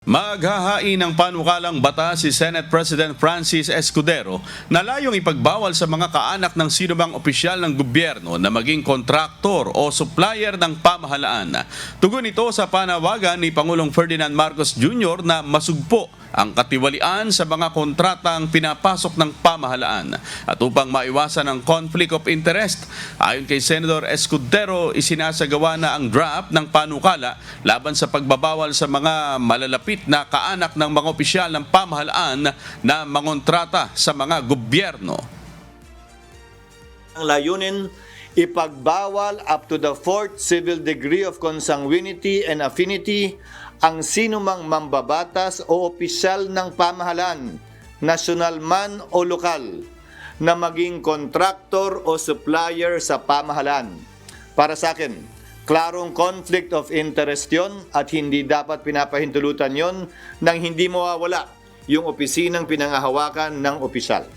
Maghahain ng panukalang batas si Senate President Francis Escudero na layong ipagbawal sa mga kaanak ng sinumang opisyal ng gobyerno na maging kontraktor o supplier ng pamahalaan. Tugon ito sa panawagan ni Pangulong Ferdinand Marcos Jr. na masugpo ang katiwalian sa mga kontratang pinapasok ng pamahalaan. At upang maiwasan ang conflict of interest, ayon kay Senador Escudero, isinasagawa na ang draft ng panukala laban sa pagbabawal sa mga malalapit na kaanak ng mga opisyal ng pamahalaan na mangontrata sa mga gobyerno. Ang layunin, ipagbawal up to the fourth civil degree of consanguinity and affinity ang sinumang mambabatas o opisyal ng pamahalaan, nasyonal man o lokal, na maging kontraktor o supplier sa pamahalaan. Para sa akin, klarong conflict of interest yon at hindi dapat pinapahintulutan yon nang hindi mawawala yung opisinang pinangahawakan ng opisyal.